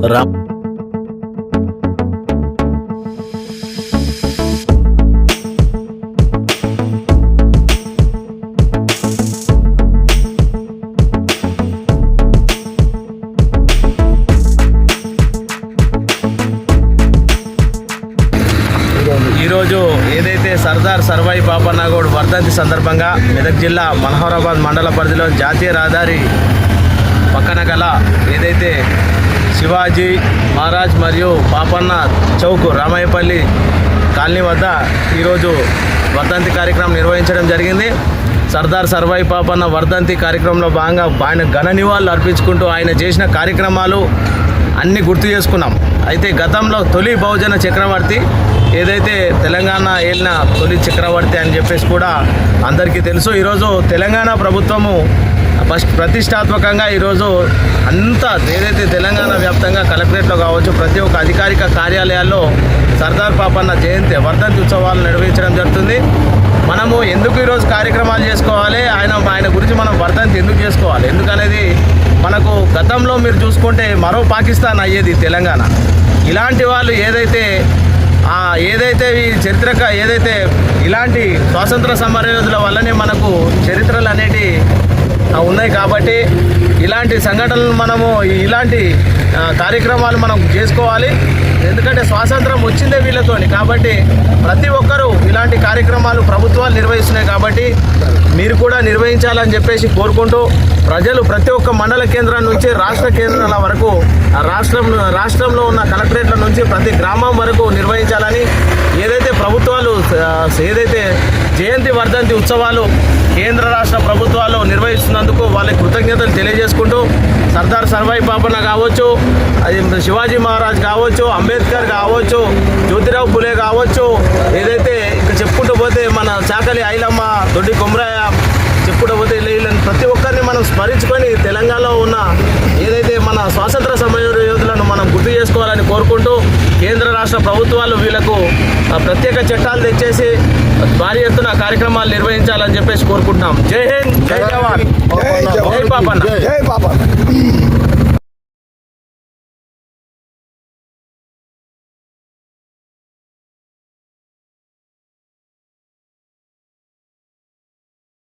ఈరోజు ఏదైతే సర్దార్ సర్వాయి పాపన్న గౌడ్ వర్ధంతి సందర్భంగా మెదక్ జిల్లా మనోహరాబాద్ మండల పరిధిలో జాతీయ రహదారి పక్కన గల ఏదైతే శివాజీ మహారాజ్ మరియు పాపన్న చౌక్ రామయ్యపల్లి కాలనీ వద్ద ఈరోజు వర్ధంతి కార్యక్రమం నిర్వహించడం జరిగింది. సర్దార్ సర్వాయి పాపన్న వర్ధంతి కార్యక్రమంలో భాగంగా ఆయన ఘన నివాళులు అర్పించుకుంటూ ఆయన చేసిన కార్యక్రమాలు అన్నీ గుర్తు చేసుకున్నాం. అయితే గతంలో తొలి బహుజన చక్రవర్తి ఏదైతే తెలంగాణ ఏలిన తొలి చక్రవర్తి అని చెప్పేసి కూడా అందరికీ తెలుసు. ఈరోజు తెలంగాణ ప్రభుత్వము ప్రతిష్టాత్మకంగా ఈరోజు అంతా ఏదైతే తెలంగాణ వ్యాప్తంగా కలెక్టరేట్లో కావచ్చు ప్రతి ఒక్క అధికారిక కార్యాలయాల్లో సర్దార్ పాపన్న జయంతి వర్ధంతి ఉత్సవాలు నిర్వహించడం జరుగుతుంది. మనము ఎందుకు ఈరోజు కార్యక్రమాలు చేసుకోవాలి, ఆయన గురించి మనం వర్ధంతి ఎందుకు చేసుకోవాలి, ఎందుకనేది మనకు గతంలో మీరు చూసుకుంటే మరో పాకిస్తాన్ అయ్యేది తెలంగాణ. ఇలాంటి వాళ్ళు ఏదైతే ఈ చరిత్రక ఏదైతే ఇలాంటి స్వాతంత్ర సమరయోధుల వల్లనే మనకు చరిత్రలు అనేటివి ఉన్నాయి. కాబట్టి ఇలాంటి సంఘటనలు మనము ఇలాంటి కార్యక్రమాలు మనం చేసుకోవాలి. ఎందుకంటే స్వాతంత్రం వచ్చిందే వీళ్ళతోని. కాబట్టి ప్రతి ఒక్కరూ ఇలాంటి కార్యక్రమాలు ప్రభుత్వాలు నిర్వహిస్తున్నాయి. కాబట్టి మీరు కూడా నిర్వహించాలని చెప్పేసి కోరుకుంటూ ప్రజలు ప్రతి ఒక్క మండల కేంద్రం నుంచి రాష్ట్ర కేంద్రాల వరకు రాష్ట్రంలో ఉన్న కలెక్టరేట్ల నుంచి ప్రతి గ్రామం వరకు నిర్వహించాలని ఏదైతే ప్రభుత్వాలు ఏదైతే జయంతి వర్ధంతి ఉత్సవాలు కేంద్ర రాష్ట్ర ప్రభుత్వాలు నిర్వహిస్తున్నందుకు వాళ్ళకి కృతజ్ఞతలు తెలియజేసుకుంటూ సర్దార్ సర్వాయి పాపన్న కావచ్చు, అది శివాజీ మహారాజ్ కావచ్చు, అంబేద్కర్ కావచ్చు, జ్యోతిరావు ఫులే కావచ్చు, ఏదైతే ఇంకా చెప్పుకుంటూ పోతే మన చాకలి ఐలమ్మ, దొడ్డి కొమరయ్య చెప్పుకుంటూ పోతే వీళ్ళని ప్రతి ఒక్కరిని మనం స్మరించుకొని తెలంగాణలో ఉన్న ఏదైతే మన స్వాతంత్ర సమరయోధులను మనం గుర్తు చేసుకోవాలని కోరుకుంటూ కేంద్ర రాష్ట్ర ప్రభుత్వాలు వీళ్ళకు ప్రత్యేక చట్టాలు తెచ్చేసి భారీ ఎత్తున కార్యక్రమాలు నిర్వహించాలని చెప్పేసి కోరుకుంటున్నాం. జై హింద్, జై జవాన్, జై పాపన్న.